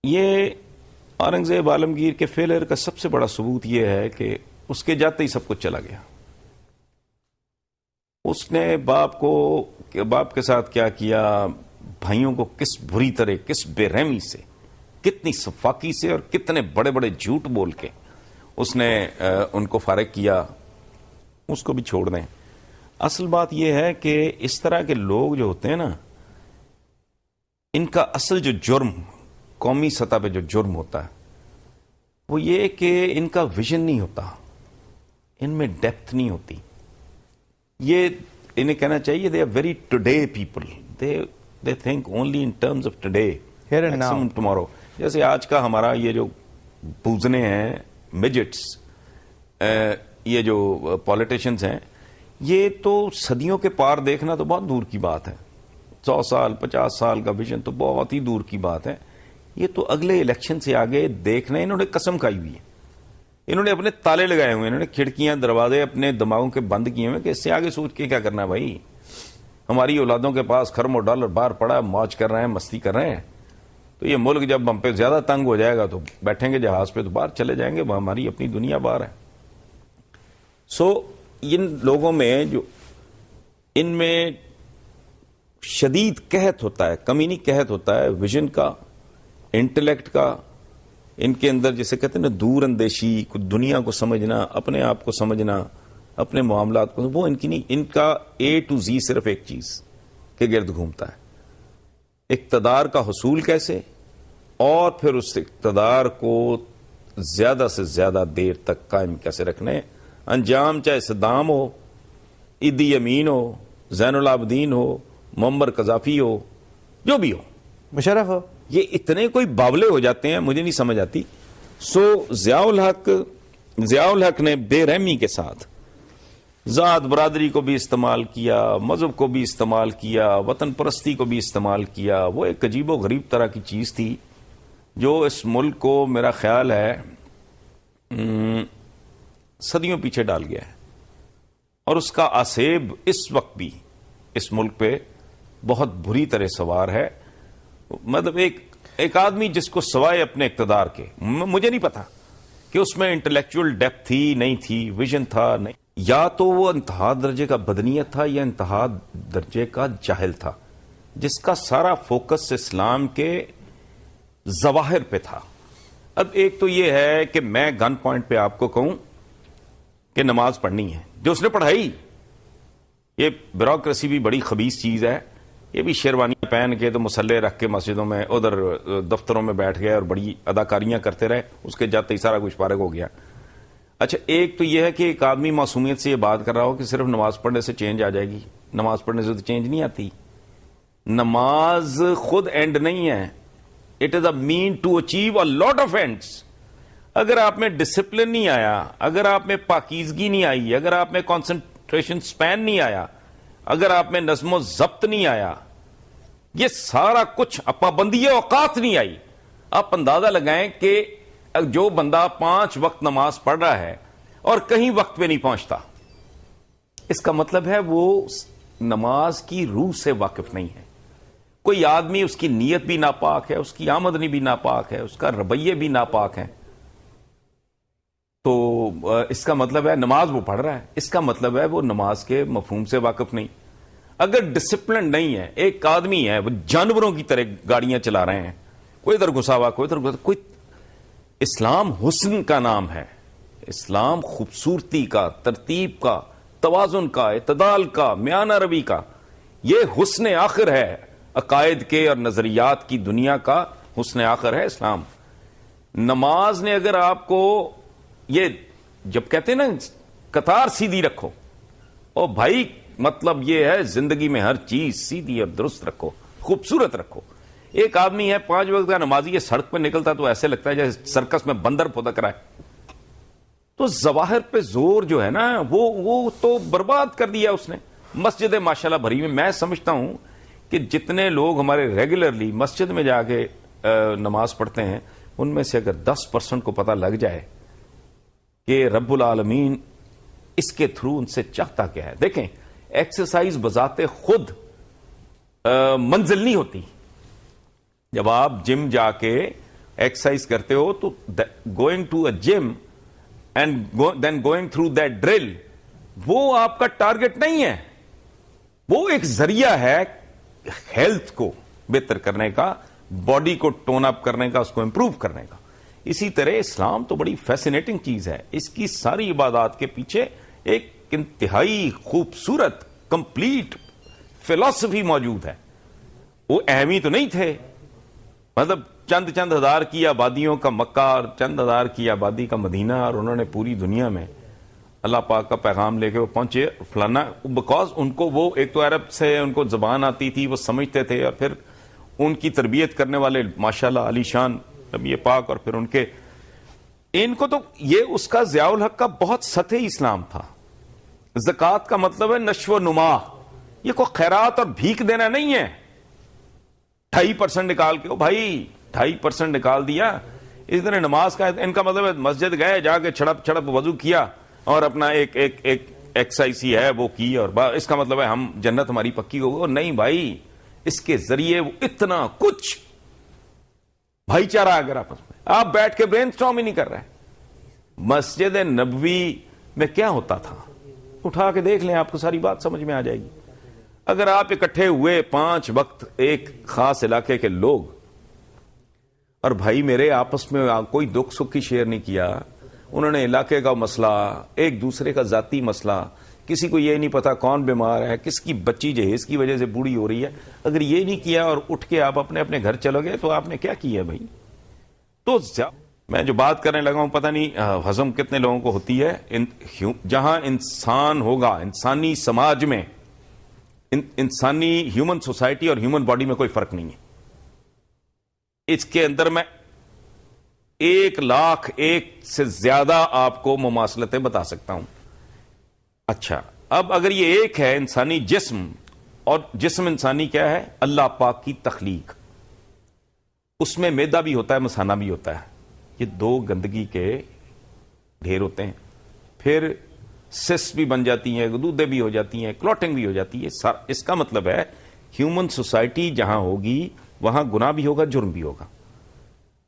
یہ اورنگزیب عالمگیر کے فیلئر کا سب سے بڑا ثبوت یہ ہے کہ اس کے جاتے ہی سب کچھ چلا گیا. اس نے باپ کے ساتھ کیا کیا، بھائیوں کو کس بری طرح، کس بے رحمی سے، کتنی صفاقی سے اور کتنے بڑے بڑے جھوٹ بول کے اس نے ان کو فارغ کیا. اس کو بھی چھوڑ دیں. اصل بات یہ ہے کہ اس طرح کے لوگ جو ہوتے ہیں نا، ان کا اصل جو جرم قومی سطح پہ جو جرم ہوتا ہے وہ یہ کہ ان کا ویژن نہیں ہوتا، ان میں ڈیپتھ نہیں ہوتی. یہ انہیں کہنا چاہیے they are very today people, they think only in terms of today, maximum tomorrow. جیسے آج کا ہمارا یہ جو بوزنے ہیں، مڈجٹس، یہ جو پولیٹیشنز ہیں، یہ تو صدیوں کے پار دیکھنا تو بہت دور کی بات ہے. 100 سال 50 سال کا ویژن تو بہت ہی دور کی بات ہے. یہ تو اگلے الیکشن سے آگے دیکھنا، انہوں نے قسم کھائی ہوئی ہے، انہوں نے اپنے تالے لگائے ہوئے ہیں، انہوں نے کھڑکیاں دروازے اپنے دماغوں کے بند کیے ہوئے کہ اس سے آگے سوچ کے کیا کرنا ہے بھائی. ہماری اولادوں کے پاس خرم و ڈالر باہر پڑا ہے، موج کر رہے ہیں، مستی کر رہے ہیں. تو یہ ملک جب ہم پہ زیادہ تنگ ہو جائے گا تو بیٹھیں گے جہاز پہ تو باہر چلے جائیں گے، وہ ہماری اپنی دنیا باہر ہے. سو ان لوگوں میں جو ان میں شدید قحط ہوتا ہے، کمینی قحط ہوتا ہے ویژن کا، انٹلیکٹ کا. ان کے اندر جسے کہتے ہیں نا دور اندیشی، دنیا کو سمجھنا، اپنے آپ کو سمجھنا، اپنے معاملات کو، وہ ان کی نہیں. ان کا اے ٹو زی صرف ایک چیز کے گرد گھومتا ہے، اقتدار کا حصول کیسے، اور پھر اس اقتدار کو زیادہ سے زیادہ دیر تک قائم کیسے رکھنے. انجام چاہے صدام ہو، ایدی امین ہو، زین العابدین ہو، معمر قذافی ہو، جو بھی ہو، مشرف ہو، یہ اتنے کوئی باولے ہو جاتے ہیں، مجھے نہیں سمجھ آتی. سو ضیاء الحق نے بے رحمی کے ساتھ ذات برادری کو بھی استعمال کیا، مذہب کو بھی استعمال کیا، وطن پرستی کو بھی استعمال کیا. وہ ایک عجیب و غریب طرح کی چیز تھی جو اس ملک کو میرا خیال ہے صدیوں پیچھے ڈال گیا ہے، اور اس کا آسیب اس وقت بھی اس ملک پہ بہت بری طرح سوار ہے. مطلب ایک آدمی جس کو سوائے اپنے اقتدار کے، مجھے نہیں پتا کہ اس میں انٹلیکچوئل ڈیپتھ تھی نہیں تھی، ویژن تھا نہیں، یا تو وہ انتہا درجے کا بدنیت تھا یا انتہا درجے کا جاہل تھا، جس کا سارا فوکس اسلام کے ظواہر پہ تھا. اب ایک تو یہ ہے کہ میں گن پوائنٹ پہ آپ کو کہوں کہ نماز پڑھنی ہے، جو اس نے پڑھائی. یہ بیوروکریسی بھی بڑی خبیث چیز ہے. یہ بھی شیروانیاں پہن کے تو مسلح رکھ کے مسجدوں میں، ادھر دفتروں میں بیٹھ گئے اور بڑی اداکاریاں کرتے رہے، اس کے جاتے ہی سارا کچھ فارغ ہو گیا. اچھا، ایک تو یہ ہے کہ ایک آدمی معصومیت سے یہ بات کر رہا ہو کہ صرف نماز پڑھنے سے چینج آ جائے گی. نماز پڑھنے سے تو چینج نہیں آتی. نماز خود اینڈ نہیں ہے، it is a mean to achieve a lot of ends. اگر آپ میں ڈسپلن نہیں آیا، اگر آپ میں پاکیزگی نہیں آئی، اگر آپ میں کنسنٹریشن سپین نہیں آیا، اگر آپ میں نظم و ضبط نہیں آیا، یہ سارا کچھ، پابندی اوقات نہیں آئی، آپ اندازہ لگائیں کہ جو بندہ 5 وقت نماز پڑھ رہا ہے اور کہیں وقت پہ نہیں پہنچتا، اس کا مطلب ہے وہ نماز کی روح سے واقف نہیں ہے. کوئی آدمی، اس کی نیت بھی ناپاک ہے، اس کی آمدنی بھی ناپاک ہے، اس کا رویے بھی ناپاک ہیں، تو اس کا مطلب ہے نماز وہ پڑھ رہا ہے، اس کا مطلب ہے وہ نماز کے مفہوم سے واقف نہیں. اگر ڈسپلن نہیں ہے، ایک آدمی ہے وہ جانوروں کی طرح گاڑیاں چلا رہے ہیں، کوئی ادھر گھسا ہوا، کوئی ادھر گھسا، کوئی. اسلام حسن کا نام ہے، اسلام خوبصورتی کا، ترتیب کا، توازن کا، اعتدال کا، میانہ روی کا. یہ حسن آخر ہے، عقائد کے اور نظریات کی دنیا کا حسن آخر ہے اسلام. نماز نے اگر آپ کو، یہ جب کہتے ہیں نا قطار سیدھی رکھو، او بھائی مطلب یہ ہے زندگی میں ہر چیز سیدھی اور درست رکھو، خوبصورت رکھو. ایک آدمی ہے 5 وقت کا نمازی، یہ سڑک پہ نکلتا تو ایسے لگتا ہے جیسے سرکس میں بندر پھدک رہا ہے. تو ظواہر پہ زور جو ہے نا وہ تو برباد کر دیا اس نے. مسجد ماشاءاللہ بھری میں، میں سمجھتا ہوں کہ جتنے لوگ ہمارے ریگولرلی مسجد میں جا کے نماز پڑھتے ہیں، ان میں سے اگر 10% کو پتہ لگ جائے کہ رب العالمین اس کے تھرو ان سے چاہتا کیا ہے. دیکھیں، ایکسرسائز بذات خود منزل نہیں ہوتی. جب آپ جم جا کے ایکسرسائز کرتے ہو تو going to a gym and then going through that drill وہ آپ کا ٹارگٹ نہیں ہے, وہ ایک ذریعہ ہے ہیلتھ کو بہتر کرنے کا, باڈی کو ٹون اپ کرنے کا, اس کو امپروو کرنے کا. اسی طرح اسلام تو بڑی فیسینیٹنگ چیز ہے, اس کی ساری عبادات کے پیچھے ایک انتہائی خوبصورت کمپلیٹ فلسفی موجود ہے. وہ اہمی تو نہیں تھے, مطلب چند ہزار کی آبادیوں کا مکہ اور چند ہزار کی آبادی کا مدینہ, اور انہوں نے پوری دنیا میں اللہ پاک کا پیغام لے کے وہ پہنچے فلانا, بیکاز ان کو وہ ایک تو عرب سے ان کو زبان آتی تھی, وہ سمجھتے تھے, اور پھر ان کی تربیت کرنے والے ماشاءاللہ علی شان نبی پاک, اور پھر ان کو تو یہ اس کا ضیاء الحق کا بہت سطحی اسلام تھا. زکوٰۃ کا مطلب ہے نشو و نما, یہ کوئی خیرات اور بھیک دینا نہیں ہے. 2.5% نکال کے بھائی 2.5% نکال دیا. اس طرح نماز کا ان کا مطلب ہے مسجد گئے, جا کے چھڑپ وضو کیا اور اپنا ایک ایکسرسائز ہی ہے وہ کی, اور اس کا مطلب ہے ہم جنت ہماری پکی ہو. نہیں بھائی, اس کے ذریعے وہ اتنا کچھ بھائی چارہ اگر آپس میں آپ بیٹھ کے برین سٹارم ہی نہیں کر رہے. مسجد نبوی میں کیا ہوتا تھا اٹھا کے دیکھ لیں, آپ کو ساری بات سمجھ میں آ جائے گی. اگر آپ اکٹھے ہوئے 5 وقت ایک خاص علاقے کے لوگ, اور بھائی میرے آپس میں کوئی دکھ سکھ کی شیئر نہیں کیا, انہوں نے علاقے کا مسئلہ, ایک دوسرے کا ذاتی مسئلہ, کسی کو یہ نہیں پتا کون بیمار ہے, کس کی بچی جہیز کی وجہ سے بوڑھی ہو رہی ہے, اگر یہ نہیں کیا اور اٹھ کے آپ اپنے گھر چلو گے تو آپ نے کیا کیا بھائی. تو میں جو بات کرنے لگا ہوں پتہ نہیں ہضم کتنے لوگوں کو ہوتی ہے. جہاں انسان ہوگا, انسانی سماج میں, انسانی ہیومن سوسائٹی اور ہیومن باڈی میں کوئی فرق نہیں ہے. اس کے اندر میں 1,00,001 سے زیادہ آپ کو مماثلتیں بتا سکتا ہوں. اچھا, اب اگر یہ ایک ہے انسانی جسم, اور جسم انسانی کیا ہے اللہ پاک کی تخلیق, اس میں میدا بھی ہوتا ہے مثانہ بھی ہوتا ہے, یہ 2 گندگی کے ڈھیر ہوتے ہیں. پھر سس بھی بن جاتی ہیں, گدودیں بھی ہو جاتی ہیں, کلوٹنگ بھی ہو جاتی ہے. اس کا مطلب ہے ہیومن سوسائٹی جہاں ہوگی وہاں گناہ بھی ہوگا, جرم بھی ہوگا.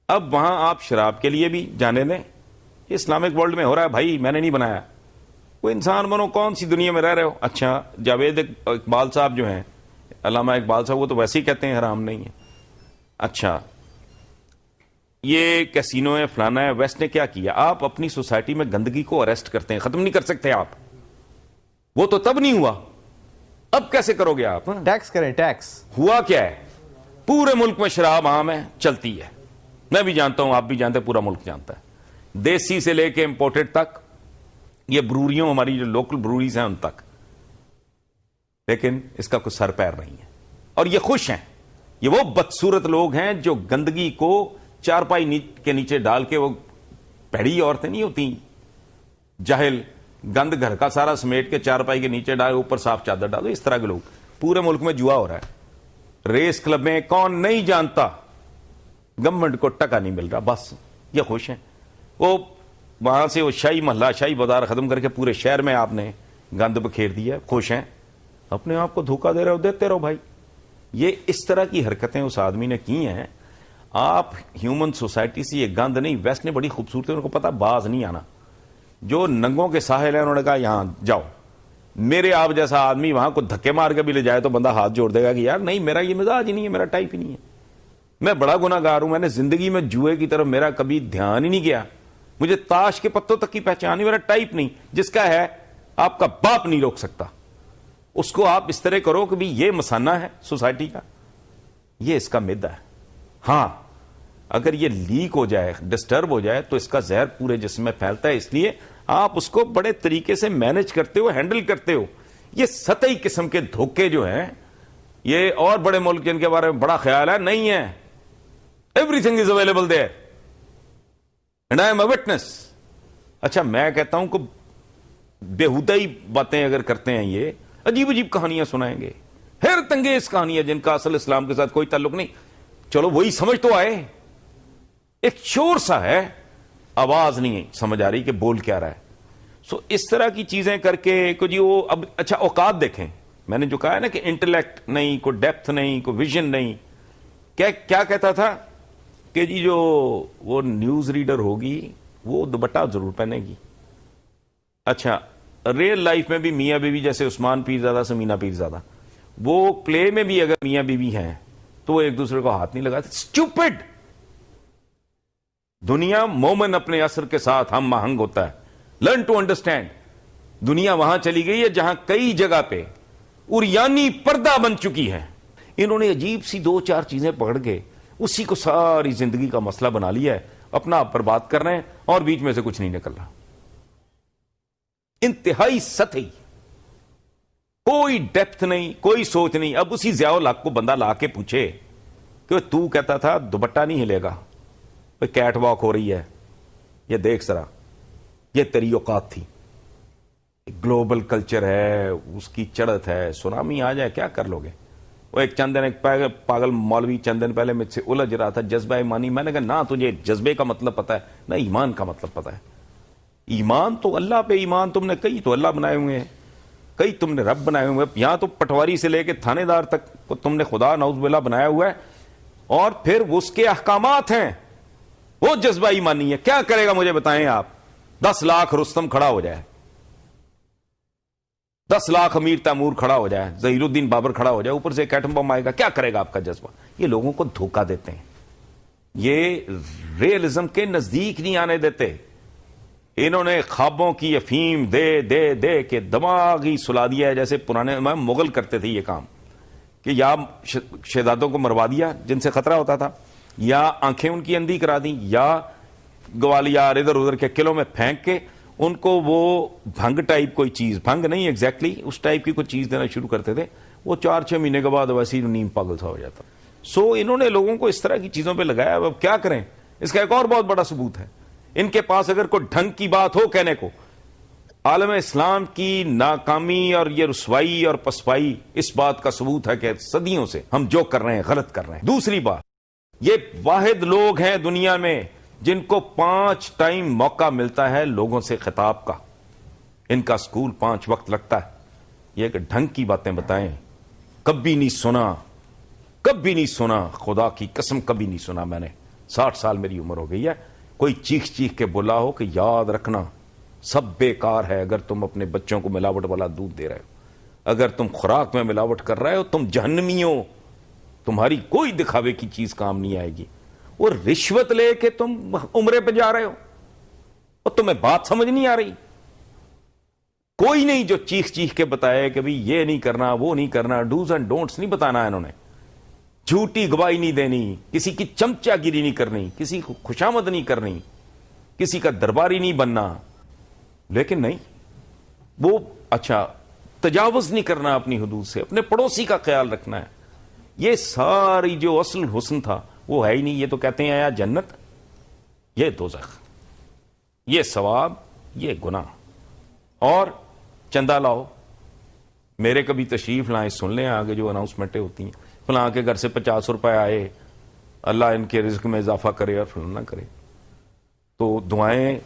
اب وہاں آپ شراب کے لیے بھی جانے دیں, یہ اسلامک ورلڈ میں ہو رہا ہے بھائی, میں نے نہیں بنایا. کوئی انسان بنو, کون سی دنیا میں رہ رہے ہو. اچھا, جاوید اقبال صاحب جو ہیں, علامہ اقبال صاحب, وہ تو ویسے ہی کہتے ہیں حرام نہیں ہے. اچھا, یہ کیسینو ہے فلانا ہے, ویسٹ نے کیا کیا, آپ اپنی سوسائٹی میں گندگی کو اریسٹ کرتے ہیں, ختم نہیں کر سکتے آپ. وہ تو تب نہیں ہوا, اب کیسے کرو گے آپ؟ ٹیکس کریں, ٹیکس. ہوا کیا ہے, پورے ملک میں شراب عام ہے, چلتی ہے, میں بھی جانتا ہوں, آپ بھی جانتے ہیں, پورا ملک جانتا ہے, دیسی سے لے کے امپورٹڈ تک, یہ بروریوں ہماری جو لوکل بروریز ہیں ان تک. لیکن اس کا کوئی سر پیر نہیں ہے, اور یہ خوش ہیں. یہ وہ بدصورت لوگ ہیں جو گندگی کو چارپائی کے نیچے ڈال کے, وہ پیڑی عورتیں نہیں ہوتی جاہل, گند گھر کا سارا سمیٹ کے چارپائی کے نیچے ڈال, اوپر صاف چادر ڈالو, اس طرح کے لوگ. پورے ملک میں جوا ہو رہا ہے. ریس کلب میں کون نہیں جانتا, گورنمنٹ کو ٹکا نہیں مل رہا, بس یہ خوش ہیں. وہ وہاں سے وہ شاہی محلہ, شاہی بازار ختم کر کے پورے شہر میں آپ نے گند بکھیر دیا, خوش ہیں. اپنے آپ کو دھوکہ دے رہے ہو, دیتے رہو بھائی. یہ اس طرح کی حرکتیں اس آدمی نے کی ہیں. آپ ہیومن سوسائٹی سے یہ گند نہیں, ویسٹ نے بڑی خوبصورتی, ان کو پتا باز نہیں آنا. جو ننگوں کے ساحل ہیں انہوں نے کہا یہاں جاؤ, میرے آپ جیسا آدمی وہاں کو دھکے مار کے بھی لے جائے تو بندہ ہاتھ جوڑ دے گا کہ یار نہیں, میرا یہ مزاج ہی نہیں ہے, میرا ٹائپ ہی نہیں ہے, میں بڑا گناہگار ہوں, میں نے زندگی میں جوئے کی طرف میرا کبھی دھیان ہی نہیں گیا, مجھے تاش کے پتوں تک کی پہچان, میرا ٹائپ نہیں. جس کا ہے آپ کا باپ نہیں روک سکتا, اس کو آپ اس طرح کرو کہ بھی یہ مسانہ ہے سوسائٹی کا, یہ اس کا میدا ہے. ہاں, اگر یہ لیک ہو جائے, ڈسٹرب ہو جائے, تو اس کا زہر پورے جسم میں پھیلتا ہے. اس لیے آپ اس کو بڑے طریقے سے مینج کرتے ہو, ہینڈل کرتے ہو. یہ سطحی قسم کے دھوکے جو ہیں, یہ اور بڑے ملک جن کے بارے میں بڑا خیال ہے, نہیں ہے. Every thing is available there and I am a witness. اچھا, میں کہتا ہوں کہ بےہودہ ہی باتیں اگر کرتے ہیں, یہ عجیب عجیب کہانیاں سنائیں گے, حیرت انگیز کہانیاں جن کا اصل اسلام کے ساتھ کوئی تعلق نہیں. چلو وہی سمجھ تو آئے, ایک شور سا ہے, آواز نہیں سمجھ آ رہی کہ بول کیا رہا ہے. سو اس طرح کی چیزیں کر کے جی وہ اب اچھا اوقات دیکھیں, میں نے جو کہا ہے نا کہ انٹلیکٹ نہیں, کوئی ڈیپتھ نہیں, کوئی ویژن نہیں. کیا کہتا تھا کہ جی جو وہ نیوز ریڈر ہوگی وہ دوپٹہ ضرور پہنے گی. اچھا ریئل لائف میں بھی میاں بیوی جیسے عثمان پیرزادہ سمینہ پیرزادہ, وہ پلے میں بھی اگر میاں بیوی ہیں تو وہ ایک دوسرے کو ہاتھ نہیں لگاتے. اسٹوپڈ. دنیا مومن اپنے اثر کے ساتھ ہم آہنگ ہوتا ہے. Learn to understand. دنیا وہاں چلی گئی ہے جہاں کئی جگہ پہ اریانی پردہ بن چکی ہے. انہوں نے عجیب سی 2-4 چیزیں پکڑ کے اسی کو ساری زندگی کا مسئلہ بنا لیا ہے, اپنا آپ پر بات کر رہے ہیں اور بیچ میں سے کچھ نہیں نکل رہا. انتہائی سطحی, کوئی ڈیپتھ نہیں, کوئی سوچ نہیں. اب اسی ضیاء الحق کو بندہ لا کے پوچھے کہ تو کہتا تھا دوپٹہ نہیں ہلے گا, کیٹ واک ہو رہی ہے, یہ دیکھ ذرا, یہ تیری اوقات تھی, گلوبل کلچر ہے, اس کی چڑھت ہے, سونامی آ جائے کیا کر لو گے. وہ ایک چند دن ایک پاگل مولوی چند دن پہلے مجھ سے الجھ رہا تھا جذبہ ایمانی. میں نے کہا نہ تجھے جذبے کا مطلب پتا ہے نہ ایمان کا مطلب پتا ہے. ایمان تو اللہ پہ ایمان, تم نے کئی تو اللہ بنائے ہوئے ہیں, کئی تم نے رب بنائے ہوئے ہیں. یہاں تو پٹواری سے لے کے تھانے دار تک تم نے خدا نعوذ باللہ بنایا ہوا ہے, اور پھر اس کے احکامات ہیں. وہ جذبہ ایمانی ہے. کیا کرے گا مجھے بتائیں آپ. 10 لاکھ رستم کھڑا ہو جائے, 10 لاکھ امیر تیمور کھڑا ہو جائے, ظہیر الدین بابر کھڑا ہو جائے, اوپر سے ایک ایٹم بم آئے گا, کیا کرے گا آپ کا جذبہ. یہ لوگوں کو دھوکہ دیتے ہیں, یہ ریئلزم کے نزدیک نہیں آنے دیتے. انہوں نے خوابوں کی افیم دے دے دے کے دماغی سلا دیا ہے. جیسے پرانے مغل کرتے تھے یہ کام کہ یا شہزادوں کو مروا دیا جن سے خطرہ ہوتا تھا, یا آنکھیں ان کی اندھی کرا دیں, یا گوالیار ادھر ادھر کے قلعوں میں پھینک کے ان کو وہ بھنگ ٹائپ کوئی چیز, بھنگ نہیں ایگزیکٹلی اس ٹائپ کی کوئی چیز دینا شروع کرتے تھے. وہ 4-6 مہینے کے بعد ویسے ہی نیم پاگل سا ہو جاتا. سو انہوں نے لوگوں کو اس طرح کی چیزوں پہ لگایا. اب کیا کریں. اس کا ایک اور بہت بڑا ثبوت ہے, ان کے پاس اگر کوئی ڈھنگ کی بات ہو کہنے کو, عالم اسلام کی ناکامی اور یہ رسوائی اور پسپائی اس بات کا ثبوت ہے کہ صدیوں سے ہم جو کر رہے ہیں غلط کر رہے ہیں. دوسری بات, یہ واحد لوگ ہیں دنیا میں جن کو 5 ٹائم موقع ملتا ہے لوگوں سے خطاب کا. ان کا سکول 5 وقت لگتا ہے. یہ کہ ڈھنگ کی باتیں بتائیں, کبھی نہیں سنا, کبھی نہیں سنا, خدا کی قسم کبھی نہیں سنا میں نے. 60 سال میری عمر ہو گئی ہے. کوئی چیخ چیخ کے بولا ہو کہ یاد رکھنا سب بیکار ہے. اگر تم اپنے بچوں کو ملاوٹ والا دودھ دے رہے ہو, اگر تم خوراک میں ملاوٹ کر رہے ہو, تم جہنمی ہو. تمہاری کوئی دکھاوے کی چیز کام نہیں آئے گی. اور رشوت لے کے تم عمرے پہ جا رہے ہو اور تمہیں بات سمجھ نہیں آ رہی. کوئی نہیں جو چیخ چیخ کے بتائے کہ بھئی یہ نہیں کرنا, وہ نہیں کرنا, ڈوز اینڈ ڈونٹس نہیں بتانا ہے انہوں نے. جھوٹی گواہی نہیں دینی, کسی کی چمچا گیری نہیں کرنی, کسی کو خوشامد نہیں کرنی, کسی کا درباری نہیں بننا. لیکن نہیں, وہ اچھا تجاوز نہیں کرنا اپنی حدود سے, اپنے پڑوسی کا خیال رکھنا ہے. یہ ساری جو اصل حسن تھا وہ ہے ہی نہیں. یہ تو کہتے ہیں یا جنت, یہ دوزخ, یہ ثواب, یہ گناہ. اور چندہ لاؤ, میرے کبھی تشریف لائیں, سن لیں آگے جو اناؤنسمنٹیں ہوتی ہیں, فلاں کے گھر سے 50 روپے آئے, اللہ ان کے رزق میں اضافہ کرے اور فلاں نہ کرے. تو دعائیں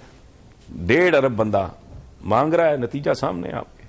1.5 ارب بندہ مانگ رہا ہے, نتیجہ سامنے آپ کے.